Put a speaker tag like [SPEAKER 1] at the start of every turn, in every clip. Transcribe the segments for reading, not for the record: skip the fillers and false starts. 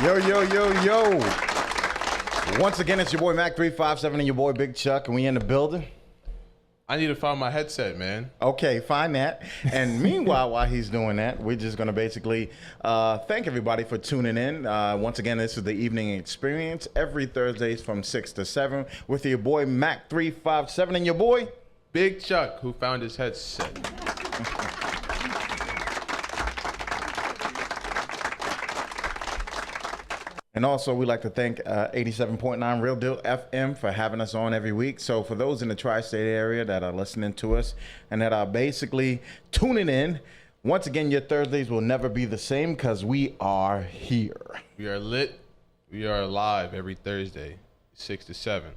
[SPEAKER 1] Yo, yo, yo, yo. Once again, it's your boy Mac357 and your boy Big Chuck, and we in the building.
[SPEAKER 2] I need to find my headset, man.
[SPEAKER 1] Okay, find that. And meanwhile, while he's doing that, we're just going to basically thank everybody for tuning in. Once again, this is the evening experience every Thursdays from 6 to 7 with your boy Mac357 and your boy
[SPEAKER 2] Big Chuck, who found his headset.
[SPEAKER 1] And also, we'd like to thank 87.9 Real Deal FM for having us on every week. So for those in the tri-state area that are listening to us and that are basically tuning in, once again, your Thursdays will never be the same because we are here.
[SPEAKER 2] We are lit. We are live every Thursday, 6 to 7.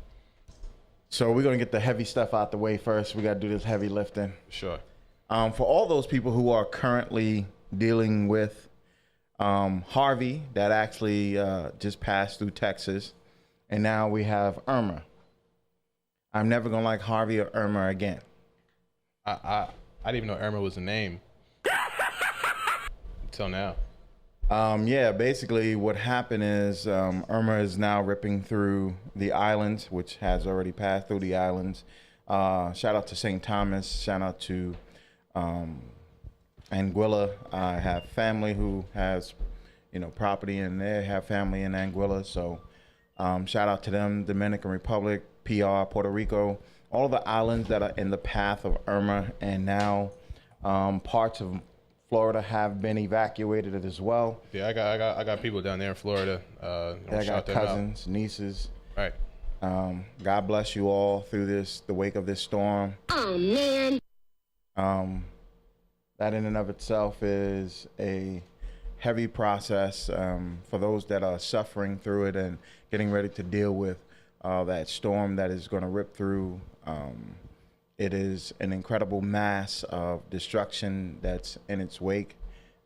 [SPEAKER 1] So we're going to get the heavy stuff out the way first. We got to do this heavy lifting.
[SPEAKER 2] Sure.
[SPEAKER 1] For all those people who are currently dealing with Harvey, that actually just passed through Texas, and now we have Irma. I'm never gonna like Harvey or Irma again.
[SPEAKER 2] I didn't even know Irma was a name until now.
[SPEAKER 1] Yeah, basically what happened is Irma is now ripping through the islands, which has already passed through the islands. Shout out to St. Thomas. Shout out to Anguilla. I have family who has, property in there, have family in Anguilla. So shout out to them, Dominican Republic, PR, Puerto Rico, all of the islands that are in the path of Irma. And now parts of Florida have been evacuated as well.
[SPEAKER 2] Yeah, I got people down there in Florida.
[SPEAKER 1] I got cousins, nieces.
[SPEAKER 2] Right.
[SPEAKER 1] God bless you all through the wake of this storm.
[SPEAKER 3] Oh, man.
[SPEAKER 1] That in and of itself is a heavy process for those that are suffering through it and getting ready to deal with that storm that is going to rip through. It is an incredible mass of destruction that's in its wake.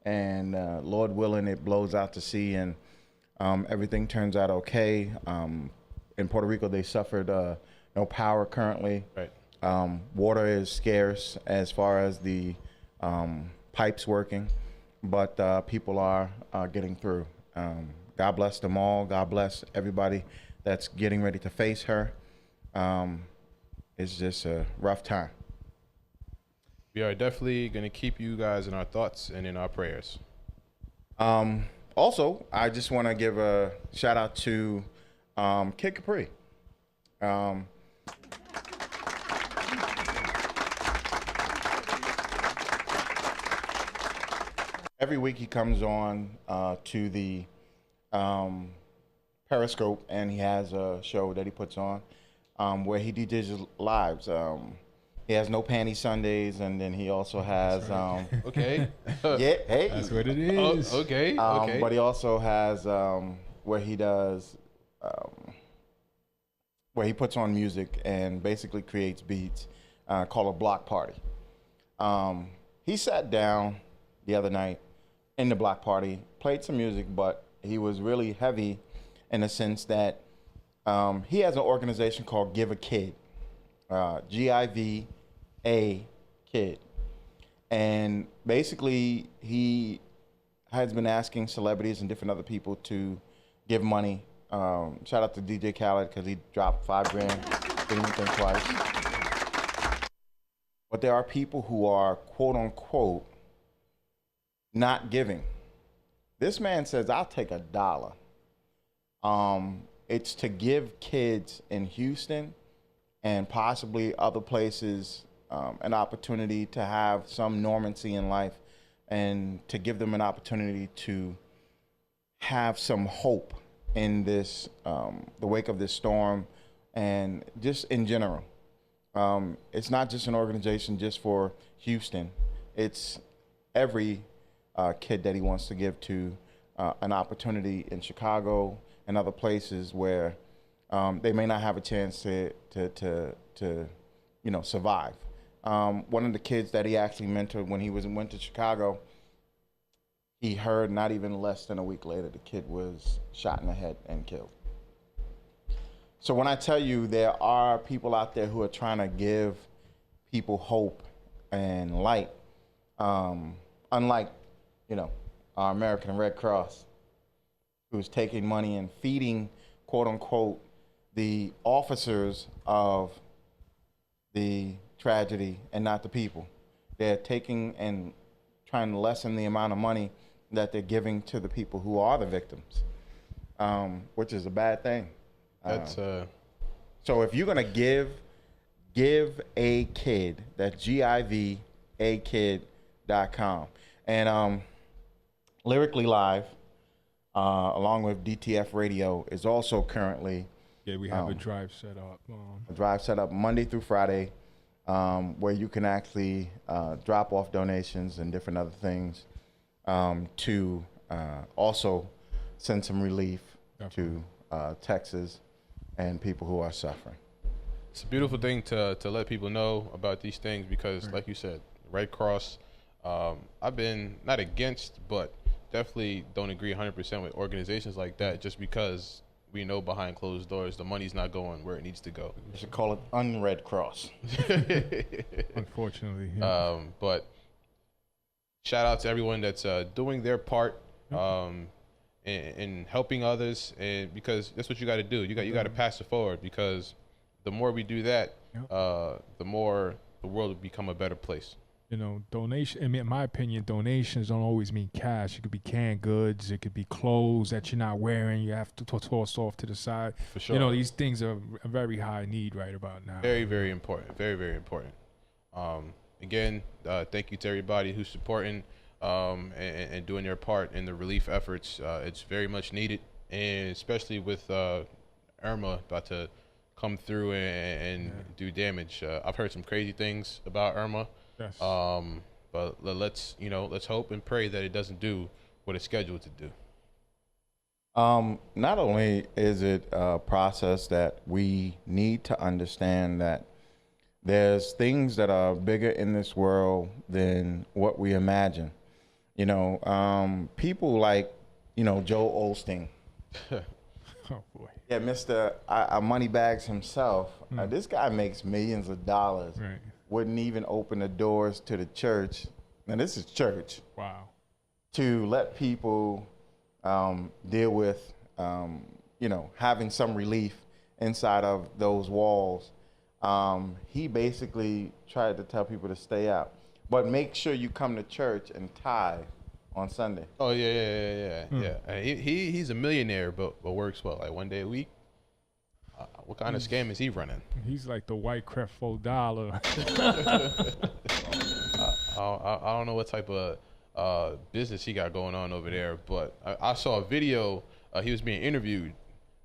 [SPEAKER 1] And Lord willing, it blows out to sea and everything turns out okay. In Puerto Rico, they suffered no power currently.
[SPEAKER 2] Right.
[SPEAKER 1] Water is scarce as far as the pipes working, but people are getting through. God bless them all. God bless everybody that's getting ready to face her. It's just a rough time.
[SPEAKER 2] We are definitely going to keep you guys in our thoughts and in our prayers.
[SPEAKER 1] Also, I just want to give a shout out to Kid Capri. Every week he comes on to the Periscope, and he has a show that he puts on where he DJs lives. He has No Panty Sundays, and then he also has
[SPEAKER 2] Okay.
[SPEAKER 1] yeah, hey,
[SPEAKER 4] That's what it is.
[SPEAKER 2] Oh, okay. Okay.
[SPEAKER 1] but he also has where he does where he puts on music and basically creates beats called a block party. He sat down the other night in the block party, played some music, but he was really heavy in the sense that he has an organization called Give a Kid, G-I-V-A Kid. And basically he has been asking celebrities and different other people to give money. Shout out to DJ Khaled because he dropped $5 grand, didn't think twice. But there are people who are quote unquote not giving. This man says, I'll take $1. It's to give kids in Houston and possibly other places an opportunity to have some normalcy in life and to give them an opportunity to have some hope in this, the wake of this storm and just in general. It's not just an organization just for Houston. It's every kid that he wants to give to an opportunity in Chicago and other places where they may not have a chance to survive. One of the kids that he actually mentored when he went to Chicago, he heard not even less than a week later the kid was shot in the head and killed. So when I tell you there are people out there who are trying to give people hope and light, unlike our American Red Cross, who's taking money and feeding, quote unquote, the officers of the tragedy and not the people. They're taking and trying to lessen the amount of money that they're giving to the people who are the victims, which is a bad thing.
[SPEAKER 2] That's
[SPEAKER 1] So if you're gonna give a kid, that's GIVAKid.com, and Lyrically Live, along with DTF Radio, is also currently
[SPEAKER 3] we have a drive set up.
[SPEAKER 1] a drive set up Monday through Friday, where you can actually drop off donations and different other things to also send some relief to Texas and people who are suffering.
[SPEAKER 2] It's a beautiful thing to let people know about these things because, like you said, Red Cross, I've been not against, but definitely don't agree 100% with organizations like that just because we know behind closed doors the money's not going where it needs to go.
[SPEAKER 1] We should call it Unred Cross.
[SPEAKER 3] Unfortunately.
[SPEAKER 2] But shout out to everyone that's doing their part in helping others, and because that's what you got to do. You got to pass it forward, because the more we do that, the more the world will become a better place.
[SPEAKER 3] You know, donation. I mean, in my opinion, donations don't always mean cash. It could be canned goods. It could be clothes that you're not wearing. You have to toss off to the side.
[SPEAKER 2] For sure.
[SPEAKER 3] You know, these things are a very high need right about now.
[SPEAKER 2] Very, very important. Very, very important. Again, thank you to everybody who's supporting and doing their part in the relief efforts. It's very much needed, and especially with Irma about to come through and do damage. I've heard some crazy things about Irma.
[SPEAKER 3] Yes.
[SPEAKER 2] But let's hope and pray that it doesn't do what it's scheduled to do.
[SPEAKER 1] Not only is it a process that we need to understand that there's things that are bigger in this world than what we imagine. You know, people like, Joe Osteen.
[SPEAKER 3] Oh boy.
[SPEAKER 1] Yeah, Mr. Moneybags himself. This guy makes millions of dollars.
[SPEAKER 3] Right.
[SPEAKER 1] Wouldn't even open the doors to the church. Now this is church.
[SPEAKER 3] Wow.
[SPEAKER 1] To let people deal with, having some relief inside of those walls. He basically tried to tell people to stay out, but make sure you come to church and tithe on Sunday.
[SPEAKER 2] Oh yeah. He's a millionaire, but works what, like 1 day a week? What kind of scam is he running?
[SPEAKER 3] He's like the white Creflo Dollar.
[SPEAKER 2] I don't know what type of business he got going on over there, but I saw a video. He was being interviewed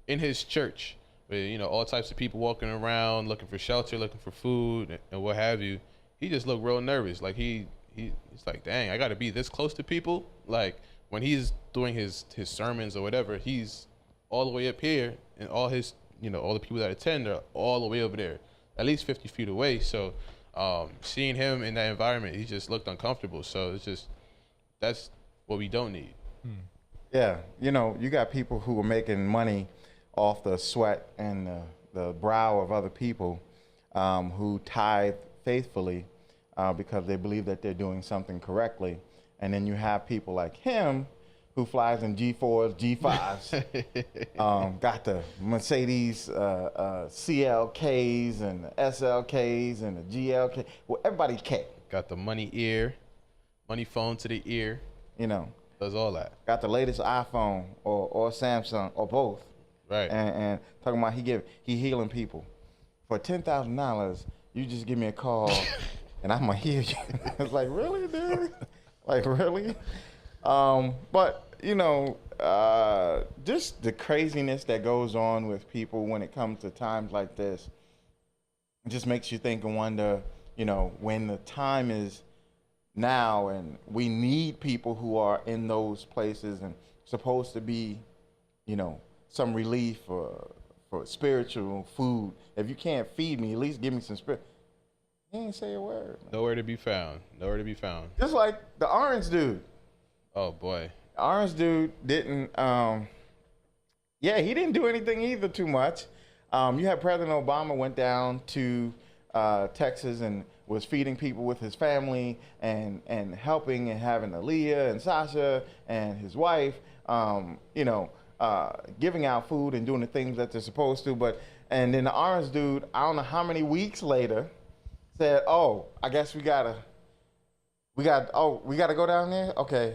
[SPEAKER 2] in his church with all types of people walking around looking for shelter, looking for food, and what have you. He just looked real nervous. Like he's like, dang, I got to be this close to people. Like when he's doing his sermons or whatever, he's all the way up here, and all his all the people that attend are all the way over there, at least 50 feet away. So seeing him in that environment, he just looked uncomfortable. So that's what we don't need.
[SPEAKER 1] Yeah, you got people who are making money off the sweat and the brow of other people who tithe faithfully because they believe that they're doing something correctly. And then you have people like him who flies in G4s, G5s, got the Mercedes CLKs and the SLKs and the GLK. Well, everybody K.
[SPEAKER 2] Got the money phone to the ear. Does all that.
[SPEAKER 1] Got the latest iPhone or Samsung or both.
[SPEAKER 2] Right.
[SPEAKER 1] And talking about he healing people. For $10,000, you just give me a call and I'm gonna heal you. It's like, really, dude? Like, really? But just the craziness that goes on with people when it comes to times like this, it just makes you think and wonder, when the time is now and we need people who are in those places and supposed to be, some relief for spiritual food. If you can't feed me, at least give me some spirit. He ain't say a word. Man.
[SPEAKER 2] Nowhere to be found.
[SPEAKER 1] Just like the orange dude.
[SPEAKER 2] Oh boy.
[SPEAKER 1] The orange dude didn't. He didn't do anything either too much. You had President Obama went down to Texas and was feeding people with his family and helping and having Aaliyah and Sasha and his wife, giving out food and doing the things that they're supposed to. And then the orange dude, I don't know how many weeks later, said, "Oh, I guess we gotta go down there. Okay,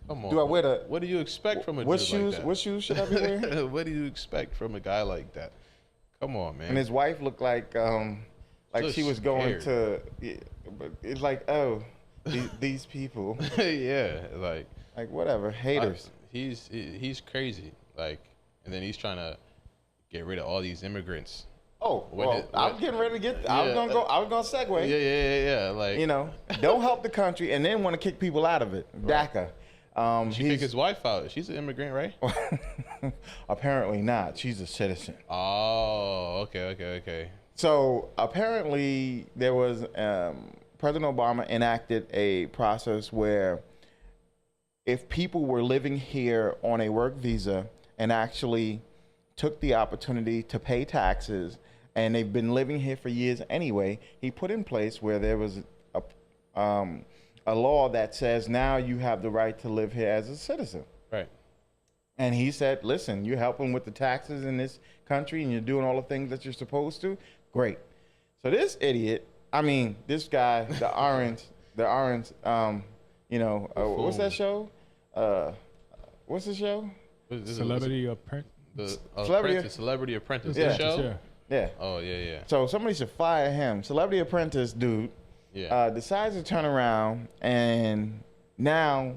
[SPEAKER 2] Come on.
[SPEAKER 1] do I wear the?
[SPEAKER 2] What do you expect from a
[SPEAKER 1] What
[SPEAKER 2] dude
[SPEAKER 1] shoes?
[SPEAKER 2] like that?
[SPEAKER 1] What shoes should I be wearing?"
[SPEAKER 2] What do you expect from a guy like that? Come on, man.
[SPEAKER 1] And his wife looked like
[SPEAKER 2] Just
[SPEAKER 1] she was going
[SPEAKER 2] scared.
[SPEAKER 1] to. Yeah, but it's like, oh, these people,
[SPEAKER 2] Yeah, like
[SPEAKER 1] whatever, haters.
[SPEAKER 2] he's crazy. Like, and then he's trying to get rid of all these immigrants.
[SPEAKER 1] Oh, well, I was getting ready to get. I was gonna segue.
[SPEAKER 2] Yeah. Like,
[SPEAKER 1] Don't help the country and then want to kick people out of it.
[SPEAKER 2] Right.
[SPEAKER 1] DACA.
[SPEAKER 2] She kicked his wife out. She's an immigrant, right?
[SPEAKER 1] Apparently not. She's a citizen.
[SPEAKER 2] Oh, okay.
[SPEAKER 1] So apparently there was President Obama enacted a process where if people were living here on a work visa and actually took the opportunity to pay taxes, and they've been living here for years anyway, he put in place where there was a law that says now you have the right to live here as a citizen.
[SPEAKER 2] Right.
[SPEAKER 1] And he said, listen, you're helping with the taxes in this country and you're doing all the things that you're supposed to. Great. So this idiot, this guy, the orange, what's that show? What's the show?
[SPEAKER 3] Celebrity Apprentice.
[SPEAKER 2] Celebrity Apprentice.
[SPEAKER 1] Yeah.
[SPEAKER 2] The show?
[SPEAKER 1] Yeah.
[SPEAKER 2] Oh, yeah.
[SPEAKER 1] So somebody should fire him. Celebrity Apprentice dude decides to turn around and now,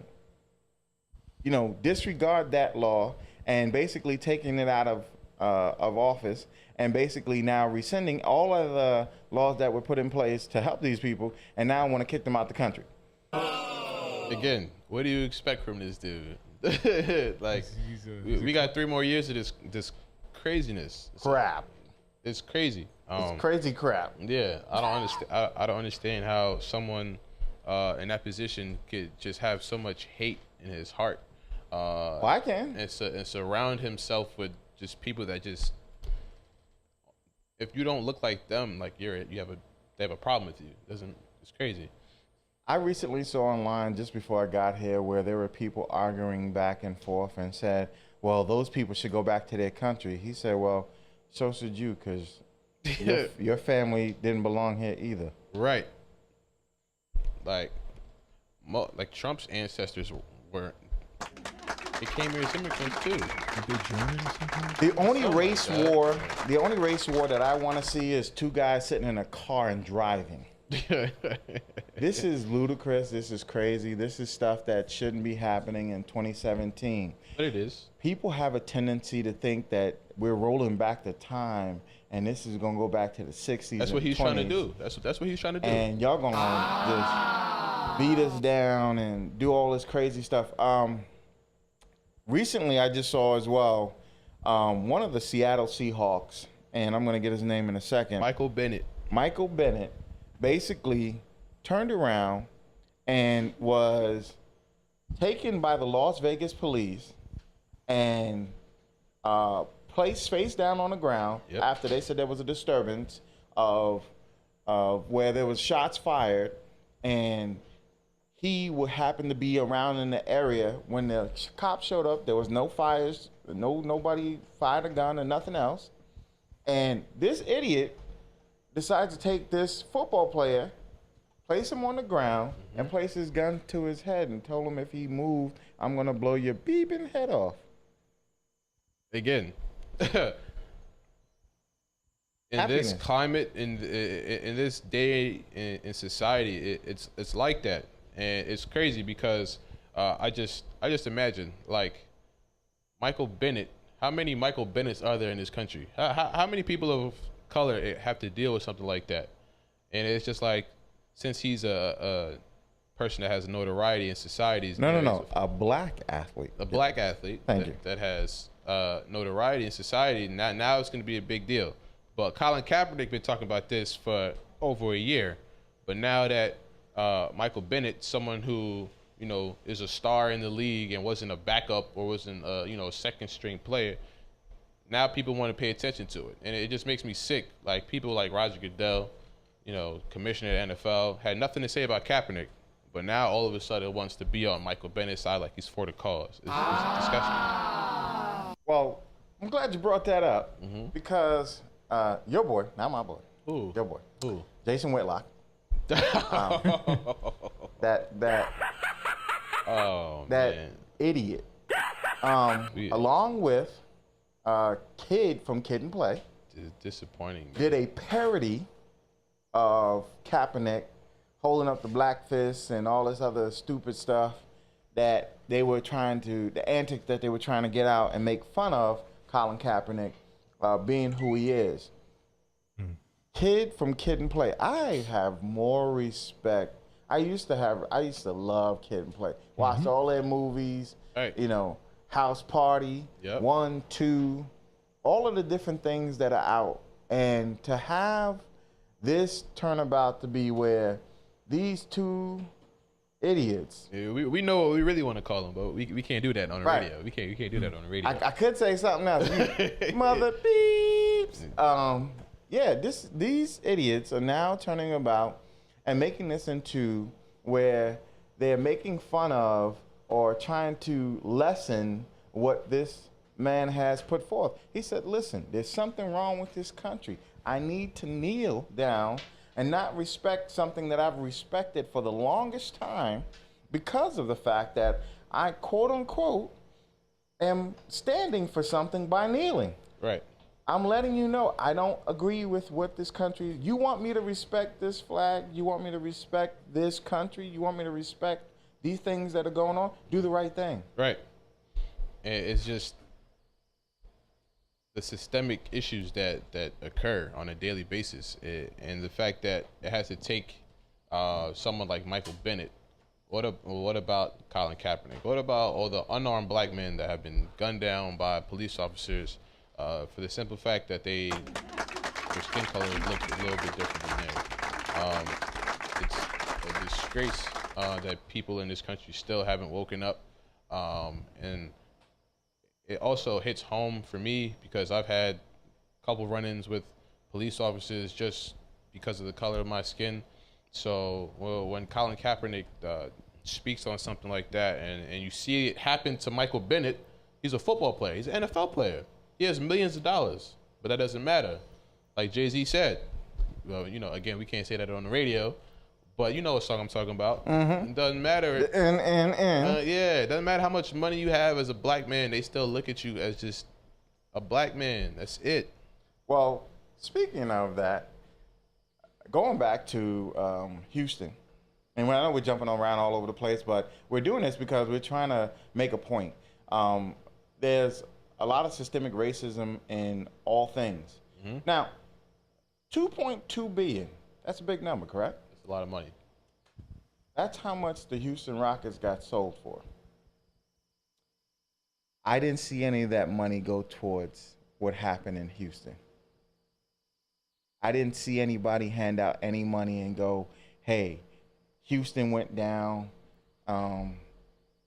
[SPEAKER 1] disregard that law and basically taking it out of office and basically now rescinding all of the laws that were put in place to help these people, and now want to kick them out the country.
[SPEAKER 2] Again, what do you expect from this dude? Like, we got 3 more years of this craziness.
[SPEAKER 1] Crap.
[SPEAKER 2] It's crazy.
[SPEAKER 1] It's crazy crap.
[SPEAKER 2] Yeah, I don't understand. I don't understand how someone in that position could just have so much hate in his heart.
[SPEAKER 1] Well, I can.
[SPEAKER 2] And surround himself with just people that just, if you don't look like them, like they have a problem with you. It's crazy.
[SPEAKER 1] I recently saw online just before I got here where there were people arguing back and forth and said, well, those people should go back to their country. He said, well, so should you, because your family didn't belong here either.
[SPEAKER 2] Right. Like Trump's ancestors they came here as immigrants too.
[SPEAKER 1] The only race war that I want to see is 2 guys sitting in a car and driving. This is ludicrous. This is crazy. This is stuff that shouldn't be happening in 2017.
[SPEAKER 2] But it is.
[SPEAKER 1] People have a tendency to think that we're rolling back the time and this is going to go back to the 60s.
[SPEAKER 2] That's what he's trying to do. That's what he's trying to do.
[SPEAKER 1] And y'all going to just beat us down and do all this crazy stuff. Recently, I just saw as well one of the Seattle Seahawks, and I'm going to get his name in a second.
[SPEAKER 2] Michael Bennett basically turned around and was taken by the Las Vegas police and placed face down on the ground after they said there was a disturbance of where there was shots fired, and he would happen to be around in the area when the cops showed up. There was no fires, nobody fired a gun or nothing else, and this idiot decides to take this football player, place him on the ground, and place his gun to his head and told him if he moved, I'm going to blow your beeping head off. Again, in this climate, in this day in society, it's like that. And it's crazy because I just imagine, like, Michael Bennett. How many Michael Bennetts are there in this country? How many people of color have to deal with something like that? And it's just like, since he's a person that has notoriety in society.
[SPEAKER 1] No. A black athlete.
[SPEAKER 2] A black athlete.
[SPEAKER 1] Thank you.
[SPEAKER 2] That has notoriety in society. Now it's going to be a big deal. But Colin Kaepernick been talking about this for over a year. But now that Michael Bennett, someone who is a star in the league and wasn't a backup or wasn't a second string player, now people want to pay attention to it, and it just makes me sick. Like, people like Roger Goodell, commissioner of the NFL, had nothing to say about Kaepernick, but now all of a sudden wants to be on Michael Bennett's side like he's for the cause. It's disgusting.
[SPEAKER 1] Well, I'm glad you brought that up because your boy, not my boy,
[SPEAKER 2] Ooh.
[SPEAKER 1] your boy,
[SPEAKER 2] Ooh.
[SPEAKER 1] Jason Whitlock, that
[SPEAKER 2] Oh,
[SPEAKER 1] that
[SPEAKER 2] man.
[SPEAKER 1] idiot,
[SPEAKER 2] Yeah.
[SPEAKER 1] along with Kid from Kid and Play,
[SPEAKER 2] Disappointing.
[SPEAKER 1] did a parody of Kaepernick holding up the black fist and all this other stupid stuff that they were trying to, the antics that they were trying to get out and make fun of Colin Kaepernick being who he is. Kid from Kid and Play. I have more respect. I used to love Kid and Play. Watched all their movies,
[SPEAKER 2] Right.
[SPEAKER 1] you know, House Party,
[SPEAKER 2] Yep.
[SPEAKER 1] 1, 2, all of the different things that are out. And to have this turn about to be where these two idiots.
[SPEAKER 2] Yeah, we know what we really want to call them, but we can't do that on the
[SPEAKER 1] Right.
[SPEAKER 2] radio. We can't do that on the radio.
[SPEAKER 1] I could say something else. You mother beeps. Yeah, these idiots are now turning about and making this into where they're making fun of or trying to lessen what this man has put forth. He said, listen, there's something wrong with this country. I need to kneel down and not respect something that I've respected for the longest time because of the fact that I, quote unquote, am standing for something by kneeling.
[SPEAKER 2] Right.
[SPEAKER 1] I'm letting you know I don't agree with what this country. You want me to respect this flag? You want me to respect this country? You want me to respect these things that are going on? Do the right thing.
[SPEAKER 2] Right. And it's just the systemic issues that occur on a daily basis, and the fact that it has to take someone like Michael Bennett. What about Colin Kaepernick? What about all the unarmed black men that have been gunned down by police officers for the simple fact that their skin color looks a little bit different than theirs? It's a disgrace that people in this country still haven't woken up, and it also hits home for me because I've had a couple run-ins with police officers just because of the color of my skin. So, when Colin Kaepernick speaks on something like that, and you see it happen to Michael Bennett, he's a football player. He's an NFL player. He has millions of dollars, but that doesn't matter. Like Jay-Z said, well, again, we can't say that on the radio, but you know what song I'm talking about. It doesn't matter. Yeah, it doesn't matter how much money you have as a black man. They still look at you as just a black man. That's it.
[SPEAKER 1] Well, speaking of that, going back to Houston, and I know we're jumping around all over the place, but we're doing this because we're trying to make a point. There's a lot of systemic racism in all things. Now, 2.2 billion, that's a big number, correct?
[SPEAKER 2] It's a lot of money.
[SPEAKER 1] That's how much the Houston Rockets got sold for. I didn't see any of that money go towards what happened in Houston. I didn't see anybody hand out any money and go, hey, Houston went down.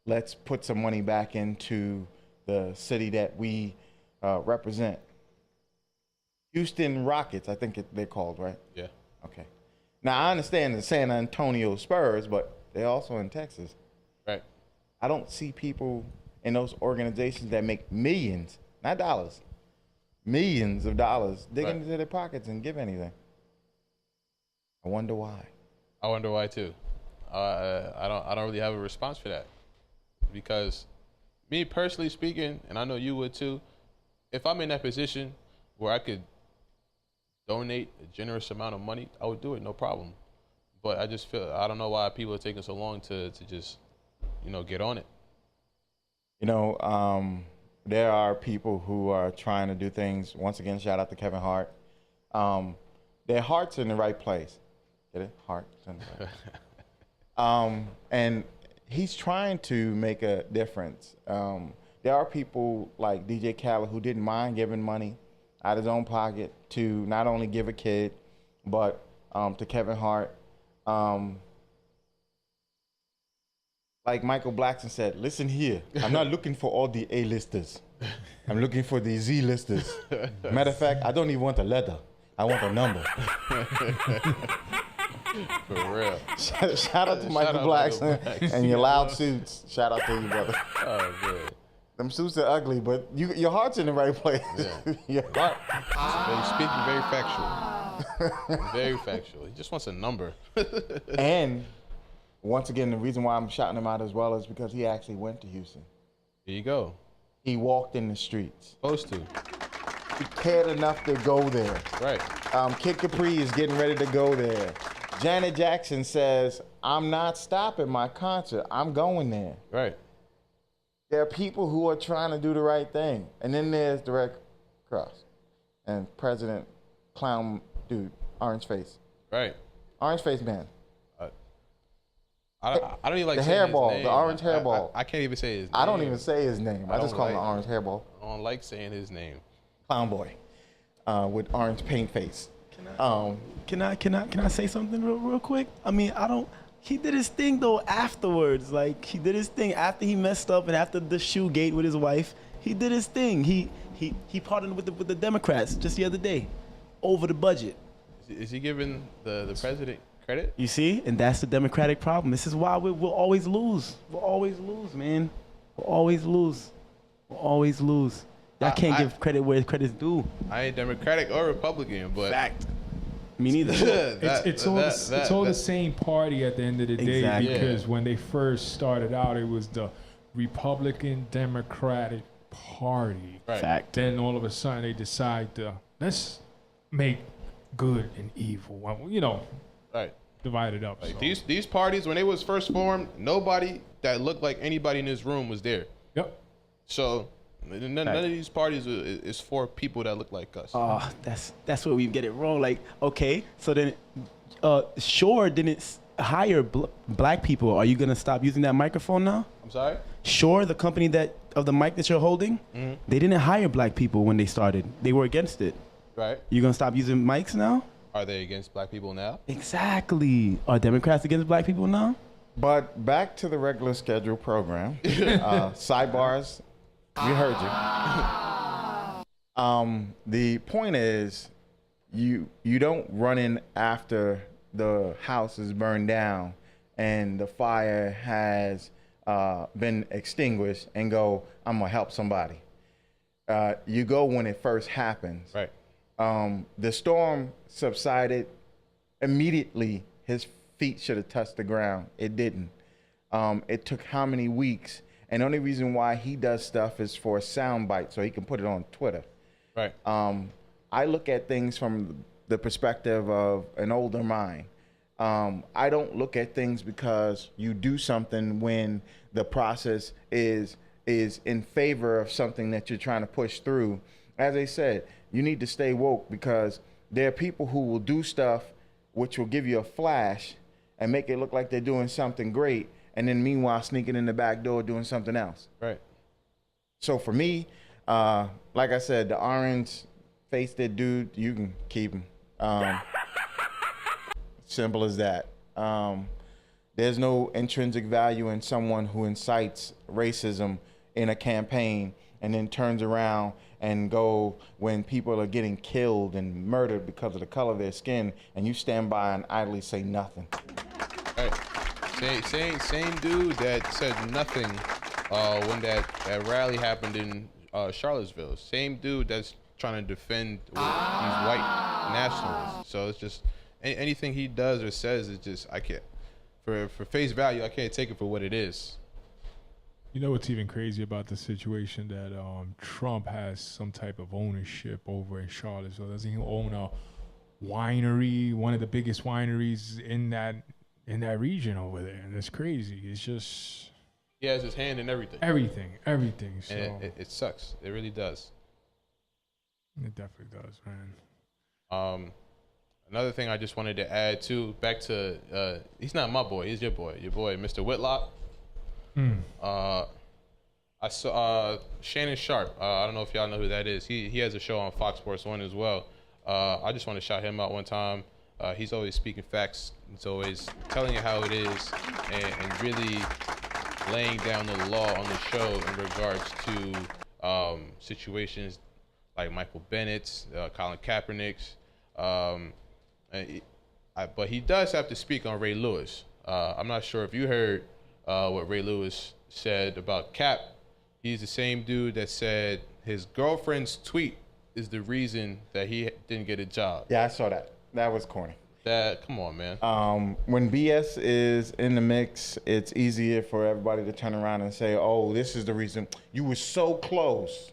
[SPEAKER 1] Let's put some money back into the city that we represent. Houston Rockets, I think they're called, right?
[SPEAKER 2] Yeah.
[SPEAKER 1] Okay. Now, I understand the San Antonio Spurs, but they're also in Texas.
[SPEAKER 2] Right.
[SPEAKER 1] I don't see people in those organizations that make millions, not dollars, millions of dollars, dig into their pockets and give anything. I wonder why.
[SPEAKER 2] I wonder why too. I don't really have a response for that, because me personally speaking, and I know you would too, if I'm in that position where I could donate a generous amount of money, I would do it, no problem. But I just feel, I don't know why people are taking so long to just, get on it.
[SPEAKER 1] There are people who are trying to do things. Once again, shout out to Kevin Hart. Their heart's in the right place. Get it? Heart's in the right. And he's trying to make a difference. There are people like DJ Khaled who didn't mind giving money out of his own pocket to not only give a kid, but to Kevin Hart. Like Michael Blackson said, listen here, I'm not looking for all the A-listers. I'm looking for the Z-listers. Matter of fact, I don't even want a letter. I want a number.
[SPEAKER 2] For real.
[SPEAKER 1] Shout out to Michael Blackson and your loud suits. Shout out to you, brother.
[SPEAKER 2] Oh, good.
[SPEAKER 1] Them suits are ugly, but your heart's in the right place.
[SPEAKER 2] Yeah.
[SPEAKER 1] Yeah.
[SPEAKER 2] But he's speaking very factual. Very factual. He just wants a number.
[SPEAKER 1] And once again, the reason why I'm shouting him out as well is because he actually went to Houston.
[SPEAKER 2] There you go.
[SPEAKER 1] He walked in the streets.
[SPEAKER 2] Supposed to.
[SPEAKER 1] He cared enough to go there.
[SPEAKER 2] Right.
[SPEAKER 1] Kid Capri is getting ready to go there. Janet Jackson says, I'm not stopping my concert. I'm going there.
[SPEAKER 2] Right.
[SPEAKER 1] There are people who are trying to do the right thing. And then there's the Red Cross and President Clown Dude, Orange Face.
[SPEAKER 2] Right.
[SPEAKER 1] Orange Face Man.
[SPEAKER 2] I don't even like
[SPEAKER 1] the
[SPEAKER 2] saying
[SPEAKER 1] hairball,
[SPEAKER 2] his name.
[SPEAKER 1] the orange hairball.
[SPEAKER 2] I can't even say his name.
[SPEAKER 1] I don't even say his name. I just call him
[SPEAKER 2] like-
[SPEAKER 1] the orange hairball.
[SPEAKER 2] I don't like saying his name.
[SPEAKER 1] Clown Boy with orange paint face.
[SPEAKER 4] Can I say something real quick? I mean, he did his thing though afterwards. Like he did his thing after he messed up and after the shoe gate with his wife. He did his thing. He partnered with the Democrats just the other day over the budget.
[SPEAKER 2] Is he giving the president credit?
[SPEAKER 4] You see, and that's the Democratic problem. This is why we'll always lose. We'll always lose, man. We'll always lose. We'll always lose. Y'all can't give credit where credit's due.
[SPEAKER 2] I ain't Democratic or Republican, but
[SPEAKER 4] Fact. Me neither.
[SPEAKER 3] It's all the same party at the end of the day.
[SPEAKER 4] Exactly.
[SPEAKER 3] Because when they first started out, it was the Republican Democratic Party.
[SPEAKER 2] Right.
[SPEAKER 4] Fact.
[SPEAKER 3] Then all of a sudden they decide to let's make good and evil. Well,
[SPEAKER 2] right.
[SPEAKER 3] divide it up.
[SPEAKER 2] Like
[SPEAKER 3] so.
[SPEAKER 2] these parties when they was first formed, nobody that looked like anybody in this room was there.
[SPEAKER 3] Yep.
[SPEAKER 2] So none of these parties is for people that look like us.
[SPEAKER 4] Oh, that's where we get it wrong. Like, okay, so then, Shure didn't hire black people. Are you gonna stop using that microphone now?
[SPEAKER 2] I'm sorry?
[SPEAKER 4] Shure, the company of the mic that you're holding, they didn't hire black people when they started. They were against it.
[SPEAKER 2] Right.
[SPEAKER 4] You gonna stop using mics now?
[SPEAKER 2] Are they against black people now?
[SPEAKER 4] Exactly. Are Democrats against black people now?
[SPEAKER 1] But back to the regular scheduled program. Sidebars, we heard you. The point is, you don't run in after the house is burned down and the fire has been extinguished and go, I'm gonna help somebody. You go when it first happens.
[SPEAKER 2] Right.
[SPEAKER 1] The storm subsided immediately. His feet should have touched the ground. It didn't. It took how many weeks? And the only reason why he does stuff is for a soundbite so he can put it on Twitter.
[SPEAKER 2] Right.
[SPEAKER 1] I look at things from the perspective of an older mind. I don't look at things because you do something when the process is in favor of something that you're trying to push through. As I said, you need to stay woke because there are people who will do stuff which will give you a flash and make it look like they're doing something great, and then meanwhile sneaking in the back door doing something else.
[SPEAKER 2] Right.
[SPEAKER 1] So for me, like I said, the orange-faced dude, you can keep him. Simple as that. There's no intrinsic value in someone who incites racism in a campaign and then turns around and go when people are getting killed and murdered because of the color of their skin, and you stand by and idly say nothing.
[SPEAKER 2] Right. Same dude that said nothing when that rally happened in Charlottesville. Same dude that's trying to defend these white nationalists. So it's just anything he does or says is just I can't for face value. I can't take it for what it is.
[SPEAKER 3] You know what's even crazy about the situation that Trump has some type of ownership over in Charlottesville. Doesn't he own a winery, one of the biggest wineries in that region over there? And it's crazy. It's just
[SPEAKER 2] He has his hand in everything.
[SPEAKER 3] everything. So
[SPEAKER 2] And it sucks. It really does.
[SPEAKER 3] it definitely does, man.
[SPEAKER 2] Another thing I just wanted to add too, back to he's not my boy, he's your boy, Mr. Whitlock. I saw Shannon Sharp. I don't know if y'all know who that is. He has a show on Fox Sports 1 as well. I just want to shout him out one time. He's always speaking facts. He's always telling you how it is and really laying down the law on the show in regards to situations like Michael Bennett's, Colin Kaepernick's. But he does have to speak on Ray Lewis. I'm not sure if you heard what Ray Lewis said about Cap He's the same dude that said his girlfriend's tweet is the reason that he didn't get a job.
[SPEAKER 1] Yeah, I saw that. That was corny.
[SPEAKER 2] Come on, man.
[SPEAKER 1] When BS is in the mix, it's easier for everybody to turn around and say, "Oh, this is the reason you were so close,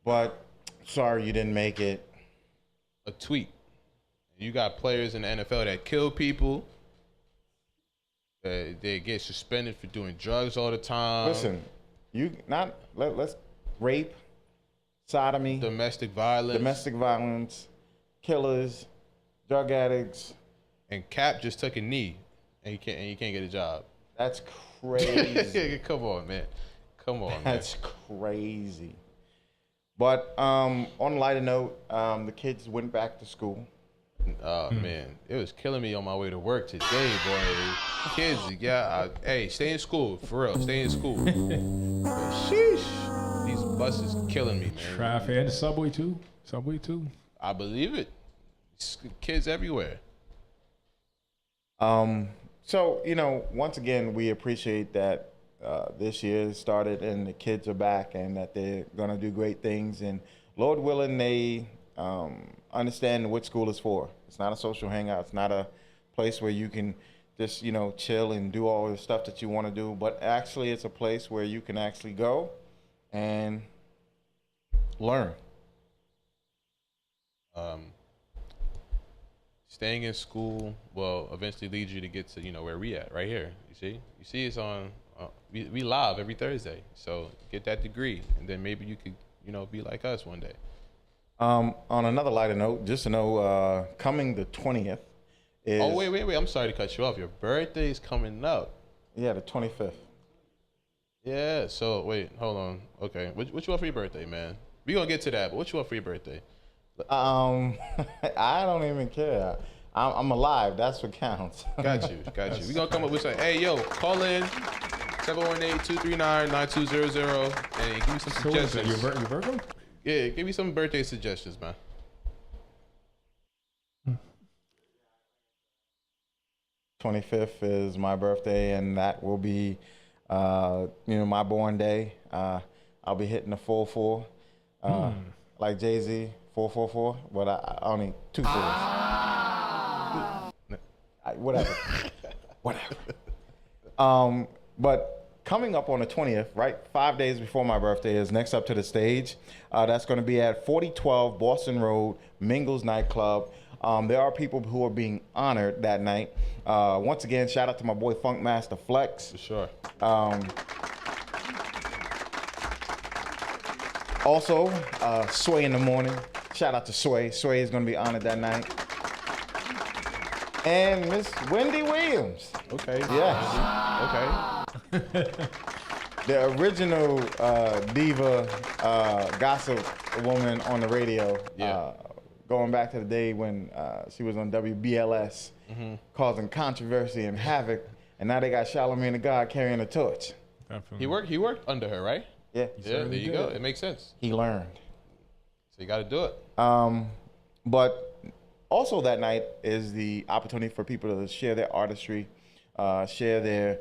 [SPEAKER 1] but sorry you didn't make it."
[SPEAKER 2] A tweet. You got players in the NFL that kill people. They get suspended for doing drugs all the time.
[SPEAKER 1] Listen, let's rape, sodomy,
[SPEAKER 2] domestic violence,
[SPEAKER 1] killers, drug addicts,
[SPEAKER 2] and Cap just took a knee, and you can't get a job.
[SPEAKER 1] That's crazy.
[SPEAKER 2] Come on, man.
[SPEAKER 1] That's crazy. But on a lighter note, the kids went back to school.
[SPEAKER 2] Man, it was killing me on my way to work today, boy. Kids, hey, stay in school, for real. Stay in school. Sheesh. These buses killing me, man.
[SPEAKER 3] Traffic and the subway too.
[SPEAKER 2] I believe it. Kids everywhere.
[SPEAKER 1] So, once again, we appreciate that this year started and the kids are back and that they're going to do great things. And Lord willing, they understand what school is for. It's not a social hangout. It's not a place where you can just, chill and do all the stuff that you want to do. But actually, it's a place where you can actually go and learn.
[SPEAKER 2] Staying in school will eventually lead you to get to, where we at, right here. You see it's on, we live every Thursday. So get that degree, and then maybe you could, be like us one day.
[SPEAKER 1] On another lighter note, just to know, coming the 20th is...
[SPEAKER 2] Oh, wait. I'm sorry to cut you off. Your birthday's coming up.
[SPEAKER 1] Yeah, the 25th.
[SPEAKER 2] Yeah, so, wait, hold on. Okay, what you want for your birthday, man? We gonna get to that, but what you want for your birthday?
[SPEAKER 1] I don't even care. I'm alive. That's what counts.
[SPEAKER 2] Got you. We gonna come up with something. Hey, yo, call in 718-239-9200 and give me some suggestions.
[SPEAKER 3] You Virgo?
[SPEAKER 2] Yeah, give me some birthday suggestions, man.
[SPEAKER 1] 25th is my birthday, and that will be, my born day. I'll be hitting the 4-4, like Jay-Z, 444, but I only 2 4s. Whatever. But coming up on the 20th, right, 5 days before my birthday, is Next Up to the Stage. That's going to be at 4012 Boston Road, Mingles Nightclub. There are people who are being honored that night. Once again, shout out to my boy Funkmaster Flex.
[SPEAKER 2] For sure.
[SPEAKER 1] Also, Sway in the Morning. Shout out to Sway. Sway is going to be honored that night. And Miss Wendy Williams.
[SPEAKER 2] Okay.
[SPEAKER 1] Yes. Okay. The original diva gossip woman on the radio.
[SPEAKER 2] Yeah.
[SPEAKER 1] Going back to the day when she was on WBLS, causing controversy and havoc, and now they got Charlamagne the God carrying a torch.
[SPEAKER 3] Definitely.
[SPEAKER 2] He worked under her, right?
[SPEAKER 1] Yeah.
[SPEAKER 2] Yeah, there you go. It makes sense.
[SPEAKER 1] He learned.
[SPEAKER 2] So you got to do it.
[SPEAKER 1] But also that night is the opportunity for people to share their artistry, share their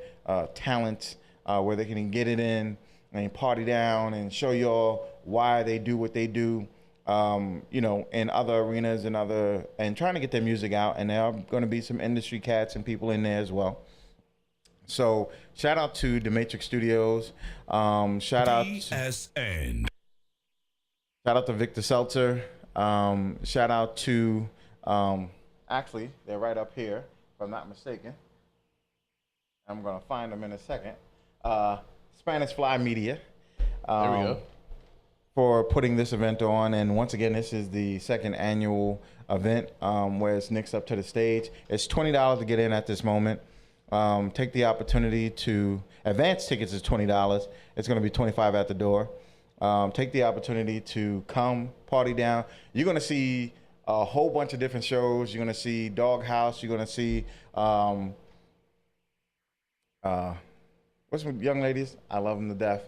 [SPEAKER 1] talents, where they can get it in and party down and show y'all why they do what they do. In other arenas and trying to get their music out. And there are going to be some industry cats and people in there as well. So shout out to The Matrix Studios. Shout out to Victor Seltzer. Shout out to, actually, they're right up here, if I'm not mistaken. I'm going to find them in a second. Spanish Fly Media.
[SPEAKER 2] There we go.
[SPEAKER 1] For putting this event on. And once again, this is the second annual event where it's Next Up to the Stage. It's $20 to get in at this moment. Take the opportunity to, advance tickets is $20. It's going to be $25 at the door. Take the opportunity to come party down. You're going to see a whole bunch of different shows. You're going to see Doghouse. You're going to see, what's my young ladies? I love them to death.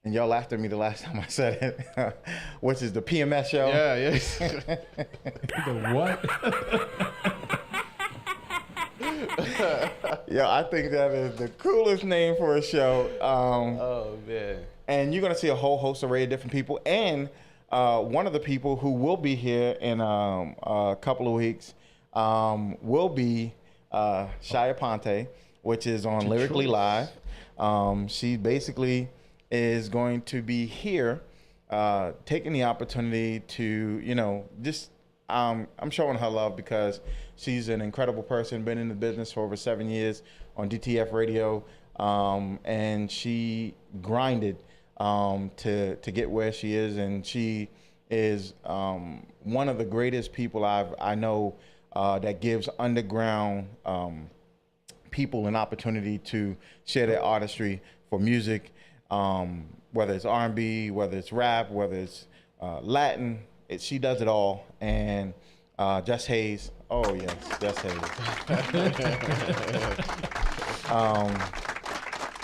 [SPEAKER 1] And y'all laughed at me the last time I said it, which is the PMS show.
[SPEAKER 2] Yeah.
[SPEAKER 3] The what?
[SPEAKER 1] Yeah, I think that is the coolest name for a show.
[SPEAKER 2] Oh man.
[SPEAKER 1] And you're gonna see a whole host array of different people. And one of the people who will be here in a couple of weeks will be Shia Ponte, which is on Lyrically Live. She basically is going to be here, taking the opportunity to, just I'm showing her love because she's an incredible person, been in the business for over 7 years on DTF radio, and she grinded to get where she is, and she is one of the greatest people I know that gives underground people an opportunity to share their artistry for music, whether it's R&B, whether it's rap, whether it's Latin. She does it all. And Just Hayes. Oh, yes, Just Hayes.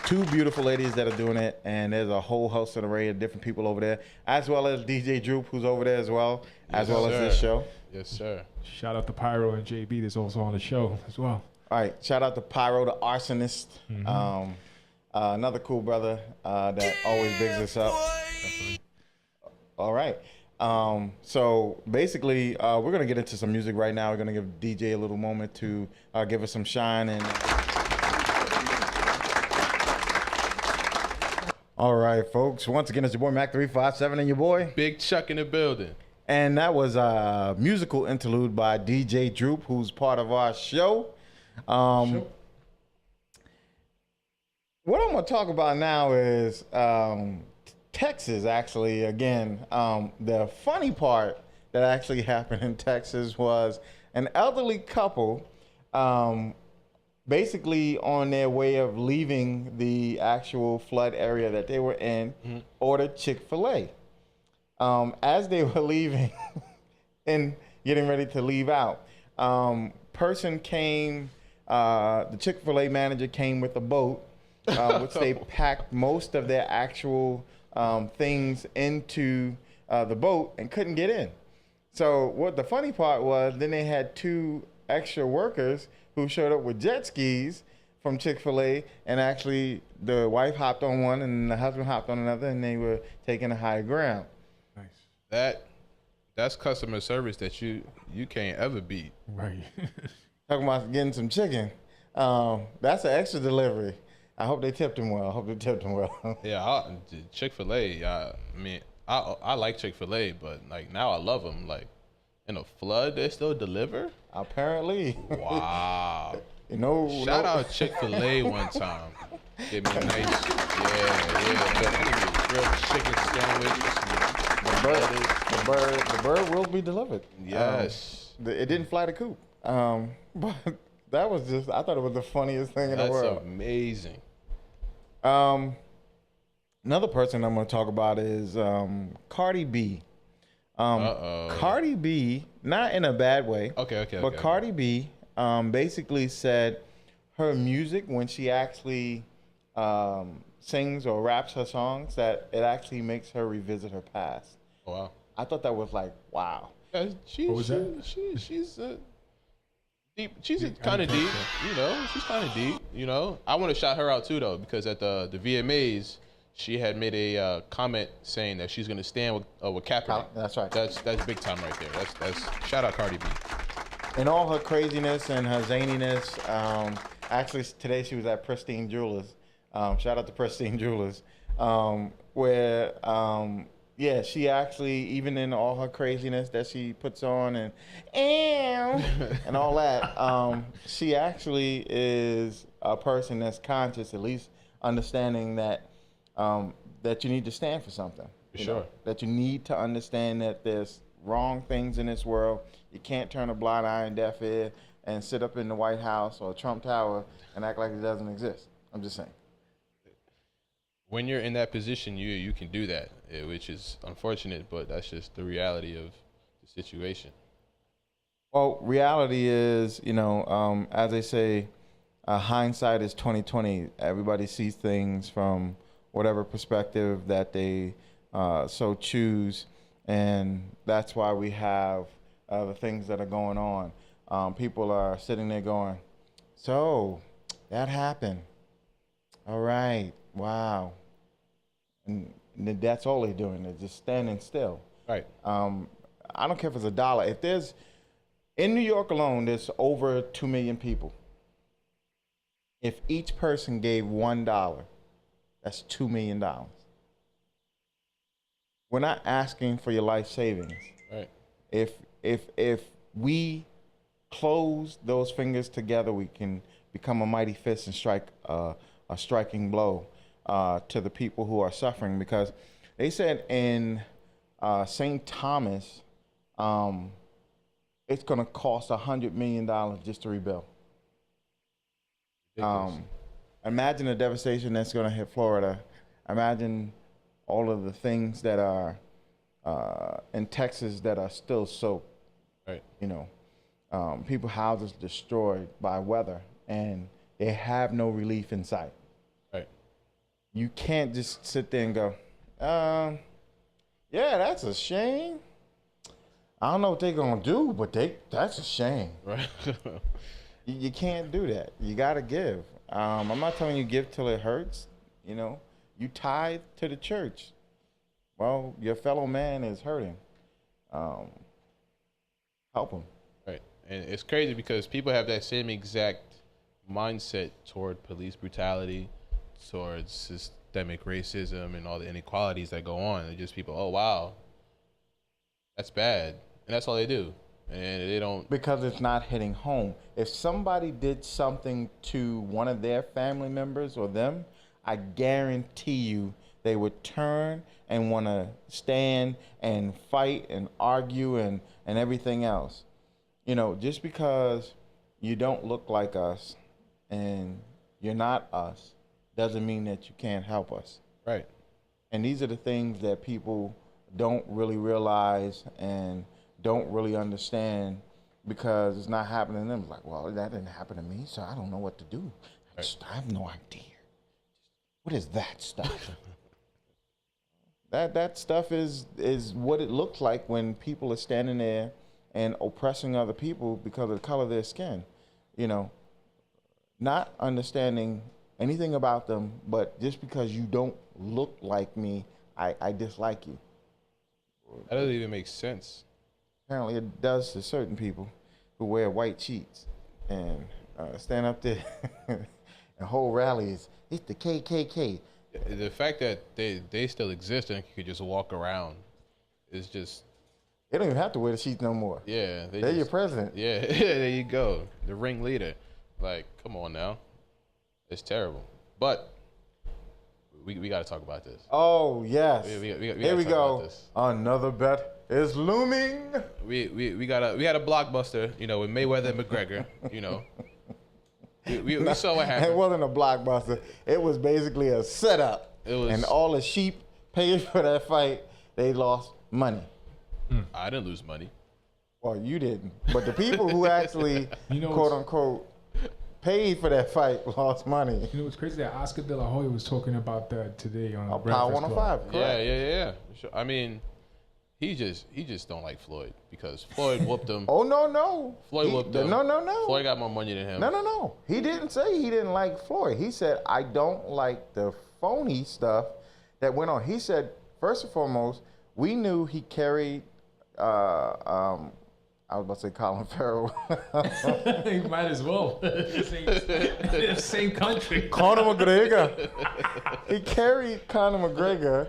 [SPEAKER 1] Two beautiful ladies that are doing it, and there's a whole host and array of different people over there, as well as DJ Droop, who's over there as well, as this show.
[SPEAKER 2] Yes, sir.
[SPEAKER 3] Shout out to Pyro and JB that's also on the show as well.
[SPEAKER 1] All right, shout out to Pyro, the arsonist. Another cool brother that always bigs us up. All right. So basically, we're going to get into some music right now. We're going to give DJ a little moment to give us some shine. And all right, folks. Once again, it's your boy Mac357 and your boy
[SPEAKER 2] Big Chuck in the building.
[SPEAKER 1] And that was a musical interlude by DJ Droop, who's part of our show. What I'm going to talk about now is Texas, actually. Again, the funny part that actually happened in Texas was an elderly couple basically on their way of leaving the actual flood area that they were in, ordered Chick-fil-A. As they were leaving and getting ready to leave out, person came, the Chick-fil-A manager came with a boat, which they packed most of their actual things into the boat and couldn't get in. So what the funny part was, then they had two extra workers who showed up with jet skis from Chick-fil-A, and actually the wife hopped on one and the husband hopped on another, and they were taking the high ground.
[SPEAKER 3] Nice.
[SPEAKER 2] That's customer service that you can't ever beat.
[SPEAKER 3] Right.
[SPEAKER 1] Talking about getting some chicken. That's an extra delivery. I hope they tipped him well.
[SPEAKER 2] Yeah, Chick-fil-A. I mean, I like Chick-fil-A, but like now I love them. Like in a flood, they still deliver.
[SPEAKER 1] Apparently.
[SPEAKER 2] Wow.
[SPEAKER 1] Shout
[SPEAKER 2] out Chick-fil-A one time. Give me a nice, grilled chicken sandwich.
[SPEAKER 1] The bird will be delivered.
[SPEAKER 2] Yes.
[SPEAKER 1] It didn't fly the coop. But that was I thought it was the funniest thing in the world.
[SPEAKER 2] That's amazing.
[SPEAKER 1] Another person I'm going to talk about is Cardi B. Cardi B, not in a bad way. But Cardi B basically said her music, when she actually sings or raps her songs, that it actually makes her revisit her past.
[SPEAKER 2] Oh, wow.
[SPEAKER 1] I thought that was like, wow.
[SPEAKER 2] Yeah,
[SPEAKER 3] What was that?
[SPEAKER 2] She's deep. She's kind of deep, She's kind of deep, I want to shout her out too, though, because at the VMAs, she had made a comment saying that she's gonna stand with Kaepernick.
[SPEAKER 1] That's right.
[SPEAKER 2] That's big time right there. That's shout out Cardi B.
[SPEAKER 1] In all her craziness and her zaniness, actually today she was at Pristine Jewelers. Shout out to Pristine Jewelers, where she actually, even in all her craziness that she puts on and all that, she actually is a person that's conscious, at least understanding that that you need to stand for something.
[SPEAKER 2] Sure.
[SPEAKER 1] That you need to understand that there's wrong things in this world. You can't turn a blind eye and deaf ear and sit up in the White House or Trump Tower and act like it doesn't exist. I'm just saying.
[SPEAKER 2] When you're in that position, you can do that, which is unfortunate, but that's just the reality of the situation.
[SPEAKER 1] Well, reality is, as they say, hindsight is 20/20. Everybody sees things from whatever perspective that they so choose, and that's why we have the things that are going on. People are sitting there going, So that happened. All right. Wow. And that's all they're doing. They're just standing still.
[SPEAKER 2] Right.
[SPEAKER 1] I don't care if it's $1. If there's in New York alone, there's over 2 million people. If each person gave $1, that's $2 million. We're not asking for your life savings.
[SPEAKER 2] Right.
[SPEAKER 1] If we close those fingers together, we can become a mighty fist and strike a striking blow to the people who are suffering. Because they said in St. Thomas, it's going to cost $100 million just to rebuild. Imagine the devastation that's going to hit Florida. Imagine all of the things that are in Texas that are still soaked.
[SPEAKER 2] Right.
[SPEAKER 1] You know, people houses destroyed by weather, and they have no relief in sight.
[SPEAKER 2] Right.
[SPEAKER 1] You can't just sit there and go, yeah, that's a shame. I don't know what they're gonna do, but that's a shame.
[SPEAKER 2] Right.
[SPEAKER 1] You can't do that. You gotta give. I'm not telling you give till it hurts. You know, you tithe to the church. Well, your fellow man is hurting. Help him.
[SPEAKER 2] Right. And it's crazy because people have that same exact mindset toward police brutality, towards systemic racism and all the inequalities that go on. They're just people, oh, wow, that's bad. And that's all they do. And they don't.
[SPEAKER 1] Because it's not hitting home. If somebody did something to one of their family members or them, I guarantee you they would turn and want to stand and fight and argue and everything else. You know, just because you don't look like us and you're not us doesn't mean that you can't help us.
[SPEAKER 2] Right.
[SPEAKER 1] And these are the things that people don't really realize and don't really understand because it's not happening to them. It's like, well, that didn't happen to me, so I don't know what to do. I have no idea. What is that stuff? That stuff is what it looks like when people are standing there and oppressing other people because of the color of their skin. You know, not understanding anything about them, but just because you don't look like me, I dislike you.
[SPEAKER 2] That doesn't even make sense.
[SPEAKER 1] Apparently it does to certain people who wear white sheets and stand up there and hold rallies. It's the KKK.
[SPEAKER 2] The fact that they still exist and you could just walk around is just...
[SPEAKER 1] They don't even have to wear the sheets no more.
[SPEAKER 2] Yeah.
[SPEAKER 1] They're your president.
[SPEAKER 2] Yeah, there you go. The ringleader. Like, come on now. It's terrible. But we got to talk about this.
[SPEAKER 1] Oh, yes.
[SPEAKER 2] Here
[SPEAKER 1] we go. Another bet is looming.
[SPEAKER 2] We had a blockbuster, you know, with Mayweather and McGregor, you know. We saw what happened.
[SPEAKER 1] It wasn't a blockbuster. It was basically a setup. And all the sheep paid for that fight. They lost money.
[SPEAKER 2] I didn't lose money.
[SPEAKER 1] Well, you didn't. But the people who actually, quote unquote, paid for that fight lost money.
[SPEAKER 3] You know what's crazy? That Oscar De La Hoya was talking about that today on
[SPEAKER 1] Power 105. Correct.
[SPEAKER 2] Yeah. Sure. I mean, he just don't like Floyd because Floyd whooped him.
[SPEAKER 1] Oh no.
[SPEAKER 2] Floyd whooped him.
[SPEAKER 1] No.
[SPEAKER 2] Floyd got more money than him.
[SPEAKER 1] No. He didn't say he didn't like Floyd. He said I don't like the phony stuff that went on. He said first and foremost, we knew he carried. I was about to say Colin Farrell.
[SPEAKER 3] You might as well. Same country.
[SPEAKER 1] Conor McGregor. He carried Conor McGregor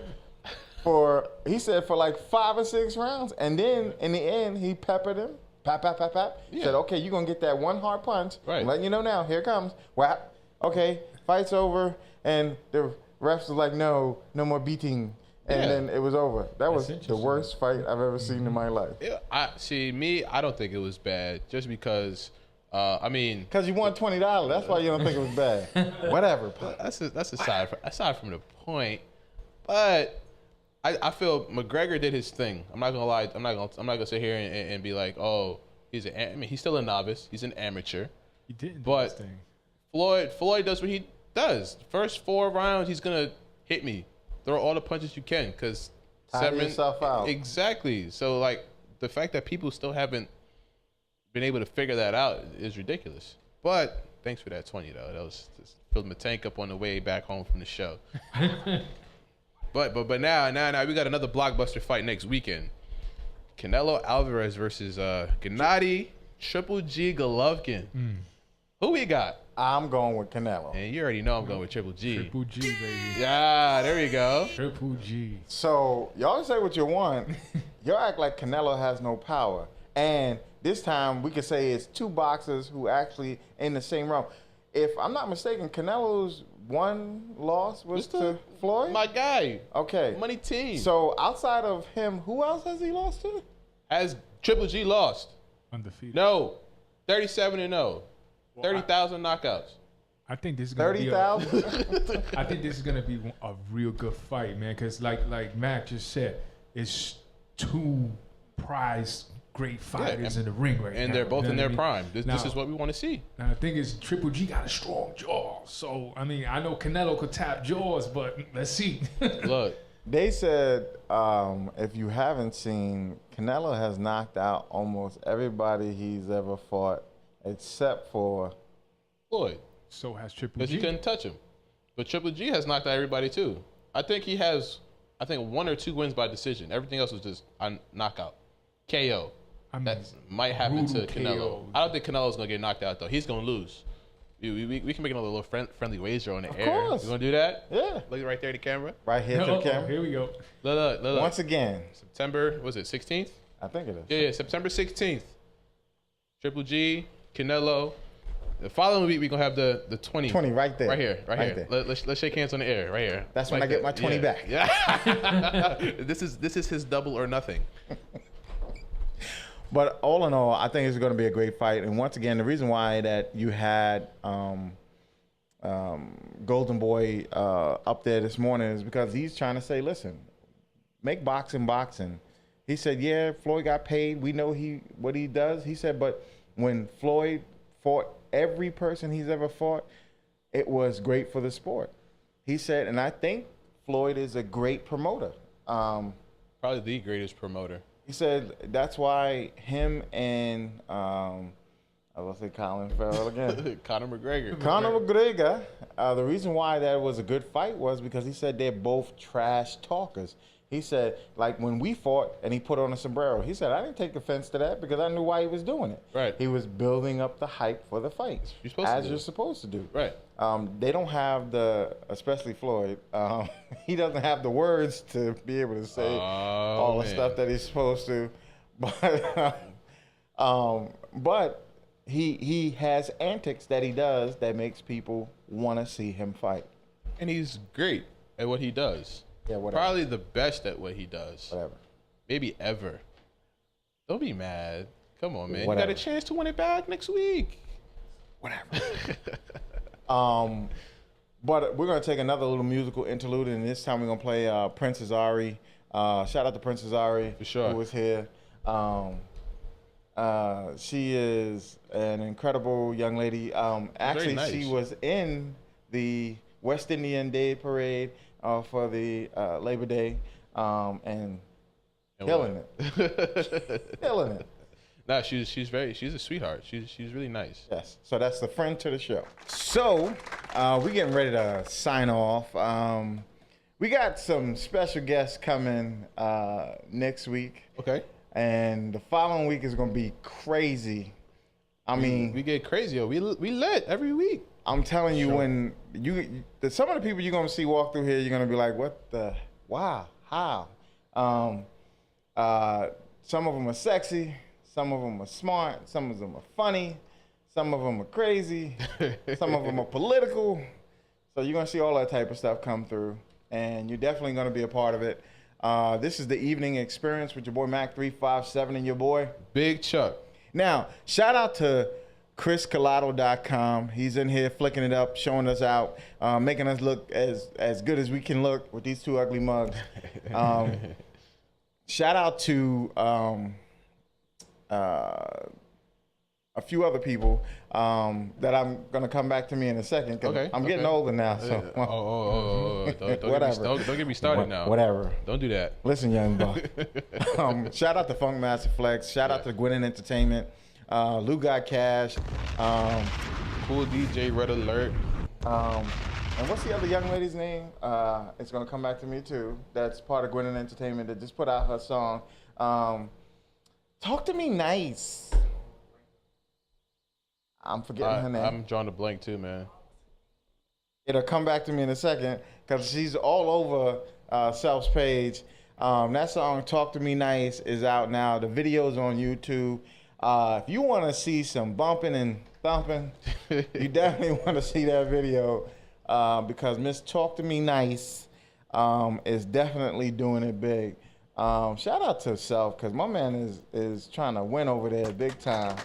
[SPEAKER 1] for like 5 or 6 rounds. And then in the end, he peppered him. Pap. Yeah. Said, okay, you're going to get that one hard punch.
[SPEAKER 2] Right.
[SPEAKER 1] I'm letting you know now. Here it comes. Whap. Okay, fight's over. And the refs was like, no more beating. And then it was over. That was the worst fight I've ever seen in my life.
[SPEAKER 2] Yeah, I don't think it was bad just because, because
[SPEAKER 1] you won $20. That's why you don't think it was bad. Whatever.
[SPEAKER 2] That's aside from the point. But I feel McGregor did his thing. I'm not gonna lie. I'm not gonna sit here and be like, oh, he's still a novice. He's an amateur.
[SPEAKER 3] He didn't.
[SPEAKER 2] But
[SPEAKER 3] do his thing.
[SPEAKER 2] Floyd does what he does. First 4 rounds, he's gonna hit me. Throw all the punches you can, because
[SPEAKER 1] tire yourself out.
[SPEAKER 2] Exactly. So like the fact that people still haven't been able to figure that out is ridiculous. But Thanks for that 20 though. That was just filling the tank up on the way back home from the show. but now we got another blockbuster fight next weekend. Canelo Alvarez versus Gennady Triple G Golovkin. Who we got?
[SPEAKER 1] I'm going with Canelo.
[SPEAKER 2] And you already know I'm going with Triple G.
[SPEAKER 3] Triple G, baby.
[SPEAKER 2] Yeah, there we go.
[SPEAKER 3] Triple G.
[SPEAKER 1] So y'all say what you want. Y'all act like Canelo has no power. And this time we could say it's two boxers who actually in the same realm. If I'm not mistaken, Canelo's one loss was to Floyd?
[SPEAKER 2] My guy.
[SPEAKER 1] Okay.
[SPEAKER 2] Money team.
[SPEAKER 1] So outside of him, who else has he lost to?
[SPEAKER 2] Has Triple G lost?
[SPEAKER 3] Undefeated.
[SPEAKER 2] No. 37-0. 30,000 knockouts.
[SPEAKER 3] I think this is gonna
[SPEAKER 1] 30,000.
[SPEAKER 3] I think this is gonna be a real good fight, man. Cause like Mac just said, it's two prized great fighters in the ring right now.
[SPEAKER 2] And they're both in their prime. This
[SPEAKER 3] Now-
[SPEAKER 2] is what we want to see.
[SPEAKER 3] Now the thing is, Triple G got a strong jaw. So I mean, I know Canelo could tap jaws, but let's see.
[SPEAKER 2] Look,
[SPEAKER 1] They said, if you haven't seen, Canelo has knocked out almost everybody he's ever fought, except for
[SPEAKER 2] Floyd,
[SPEAKER 3] So has Triple
[SPEAKER 2] because
[SPEAKER 3] G.
[SPEAKER 2] he couldn't touch him. But Triple G has knocked out everybody too. I think he has, one or two wins by decision. Everything else was just a knockout. KO.
[SPEAKER 3] I mean,
[SPEAKER 2] That might happen to
[SPEAKER 3] brutal
[SPEAKER 2] Canelo.
[SPEAKER 3] KOs.
[SPEAKER 2] I don't think Canelo's going to get knocked out, though. He's going to lose. We can make another little friendly wager on the air.
[SPEAKER 1] course.
[SPEAKER 2] You want to do that?
[SPEAKER 1] yeah,
[SPEAKER 2] Look right there at the camera.
[SPEAKER 1] right here to the
[SPEAKER 3] Oh,
[SPEAKER 1] camera.
[SPEAKER 3] here we go.
[SPEAKER 2] Look.
[SPEAKER 1] Once again,
[SPEAKER 2] September, was it 16th?
[SPEAKER 1] I think it is.
[SPEAKER 2] Yeah, September 16th. Triple G, Canelo. The following week, we're going to have the 20.
[SPEAKER 1] 20 right there.
[SPEAKER 2] Right here.
[SPEAKER 1] There.
[SPEAKER 2] Let's shake hands on the air. Right here.
[SPEAKER 1] That's when I get my 20 back.
[SPEAKER 2] Yeah. This is his double or nothing.
[SPEAKER 1] But all in all, I think it's going to be a great fight. And once again, the reason why that you had Golden Boy up there this morning is because he's trying to say, listen, make boxing. He said, yeah, Floyd got paid. We know what he does. He said, but when Floyd fought every person he's ever fought, it was great for the sport. He said, and I think Floyd is a great promoter.
[SPEAKER 2] Probably the greatest promoter.
[SPEAKER 1] He said that's why him and I was gonna say Colin Farrell again.
[SPEAKER 2] Conor McGregor.
[SPEAKER 1] Conor McGregor. The reason why that was a good fight was because he said they're both trash talkers. He said, like when we fought and he put on a sombrero, he said, I didn't take offense to that because I knew why he was doing it.
[SPEAKER 2] Right.
[SPEAKER 1] He was building up the hype for the fight,
[SPEAKER 2] You're supposed to
[SPEAKER 1] as
[SPEAKER 2] do.
[SPEAKER 1] you're supposed to do.
[SPEAKER 2] Right.
[SPEAKER 1] They don't have especially Floyd, he doesn't have the words to be able to say all the stuff that he's supposed to. But he has antics that he does that makes people want to see him fight.
[SPEAKER 2] And he's great at what he does.
[SPEAKER 1] Yeah, whatever.
[SPEAKER 2] Probably the best at what he does.
[SPEAKER 1] Whatever.
[SPEAKER 2] Maybe ever. Don't be mad. Come on, man.
[SPEAKER 1] Whatever.
[SPEAKER 2] You got a chance to win it back next week.
[SPEAKER 1] Whatever. But we're going to take another little musical interlude, and this time we're going to play Princess Ari. Shout out to Princess Ari,
[SPEAKER 2] For sure.
[SPEAKER 1] who was here. She is an incredible young lady. Actually,
[SPEAKER 2] nice.
[SPEAKER 1] she was in the West Indian Day Parade for the Labor Day, and killing it. Killing it.
[SPEAKER 2] Nah, she's a sweetheart. She's really nice.
[SPEAKER 1] Yes. So that's the friend to the show. So we're getting ready to sign off. We got some special guests coming next week.
[SPEAKER 2] Okay.
[SPEAKER 1] And the following week is going to be crazy. I mean,
[SPEAKER 2] We get crazy. We lit every week.
[SPEAKER 1] I'm telling you, when some of the people you're going to see walk through here, you're going to be like, wow, how? Some of them are sexy. Some of them are smart. Some of them are funny. Some of them are crazy. Some of them are political. So you're going to see all that type of stuff come through. And you're definitely going to be a part of it. This is the evening experience with your boy Mac357 and your boy
[SPEAKER 2] Big Chuck.
[SPEAKER 1] Now, shout out to ChrisColato.com. He's in here flicking it up, showing us out, making us look as good as we can look with these two ugly mugs. Shout out to a few other people that I'm going to come back to me in a second. 'Cause
[SPEAKER 2] Okay,
[SPEAKER 1] I'm getting older now. So
[SPEAKER 2] Don't get me started now.
[SPEAKER 1] Whatever.
[SPEAKER 2] Don't do that.
[SPEAKER 1] Listen, young buck. Shout out to Funkmaster Flex. Shout out to Gwinnett Entertainment. Lou Got Cash.
[SPEAKER 2] Cool DJ, Red Alert.
[SPEAKER 1] And what's the other young lady's name? It's gonna come back to me too. That's part of Gwinnett Entertainment that just put out her song. Talk to me nice. I'm forgetting her name.
[SPEAKER 2] I'm drawing a blank too, man.
[SPEAKER 1] It'll come back to me in a second because she's all over Self's page. That song, Talk to Me Nice, is out now. The video's on YouTube. If you want to see some bumping and thumping, you definitely want to see that video because Miss Talk to Me Nice is definitely doing it big. Shout out to Self because my man is trying to win over there big time.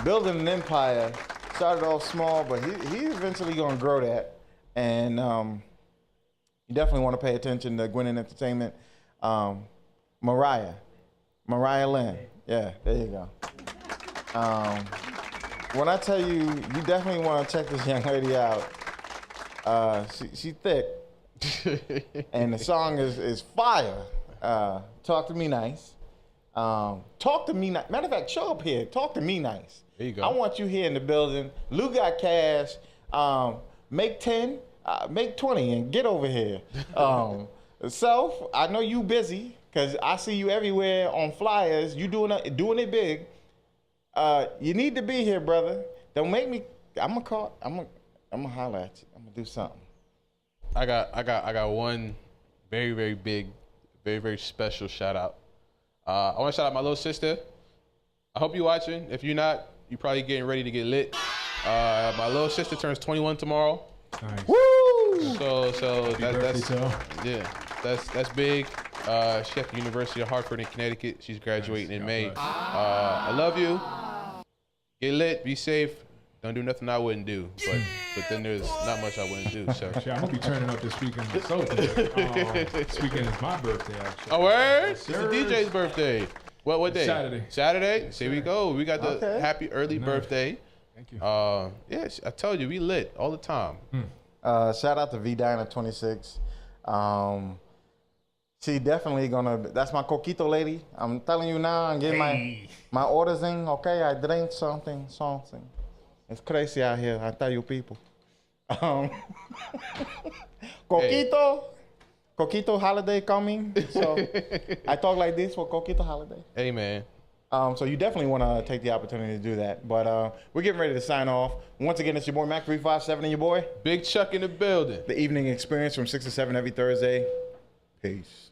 [SPEAKER 1] Building an empire. Started off small, but he's eventually going to grow that. And you definitely want to pay attention to Gwinnett Entertainment. Mariah Lynn. Yeah, there you go. When I tell you, you definitely want to check this young lady out. She thick. And the song is fire. Talk to me nice. Talk to me nice. Matter of fact, show up here. Talk to me nice.
[SPEAKER 2] There you go.
[SPEAKER 1] I want you here in the building. Lou got cash. Make 10, make 20, and get over here. Self, I know you busy because I see you everywhere on flyers. You doing it big. You need to be here, brother. Don't make me. I'm gonna call. I'm gonna holler at you. I'm gonna do something.
[SPEAKER 2] I got one very, very big, very, very special shout out. I want to shout out my little sister. I hope you're watching. If you're not, you're probably getting ready to get lit. My little sister turns 21 tomorrow.
[SPEAKER 3] Nice.
[SPEAKER 1] Woo!
[SPEAKER 2] So
[SPEAKER 3] birthday,
[SPEAKER 2] that's big. She at the University of Hartford in Connecticut. She's graduating in May. I love you. Get lit. Be safe. Don't do nothing I wouldn't do. But then there's not much I wouldn't do. So.
[SPEAKER 3] Actually, I'm gonna be turning up this weekend myself. This weekend is my birthday. Actually.
[SPEAKER 2] Oh, word?
[SPEAKER 3] Yes,
[SPEAKER 2] It's the DJ's birthday. What day?
[SPEAKER 3] Saturday.
[SPEAKER 2] Saturday?
[SPEAKER 3] Yes,
[SPEAKER 2] Here we
[SPEAKER 3] sir.
[SPEAKER 2] go. We got the
[SPEAKER 1] Okay.
[SPEAKER 2] happy early
[SPEAKER 3] Nice.
[SPEAKER 2] birthday.
[SPEAKER 3] Thank you.
[SPEAKER 2] Yes, I told you we lit all the time.
[SPEAKER 1] Shout out to V Diner 26. She definitely gonna. That's my coquito lady. I'm telling you now. I'm getting my orders in. Okay, I drink something. It's crazy out here. I tell you people. Coquito holiday coming. So I talk like this for Coquito holiday.
[SPEAKER 2] Hey, man.
[SPEAKER 1] So you definitely want to take the opportunity to do that. But we're getting ready to sign off. Once again, it's your boy Mac357 and your boy
[SPEAKER 2] Big Chuck in the building.
[SPEAKER 1] The Evening Experience from 6 to 7 every Thursday. Peace.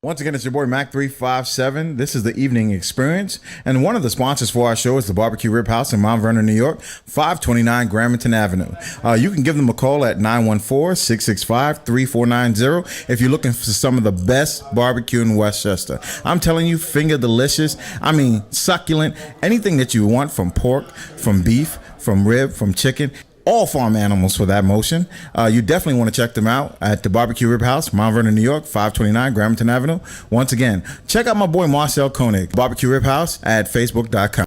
[SPEAKER 1] Once again, it's your boy Mac357. This is The Evening Experience. And one of the sponsors for our show is the Barbecue Rib House in Mount Vernon, New York, 529 Gramerton Avenue. You can give them a call at 914-665-3490 if you're looking for some of the best barbecue in Westchester. I'm telling you, finger delicious. I mean, succulent. Anything that you want from pork, from beef, from rib, from chicken. All farm animals for that motion. You definitely want to check them out at the Barbecue Rib House, Mount Vernon, New York, 529 Gramerton Avenue. Once again, check out my boy Marcel Koenig, Barbecue Rib House at Facebook.com.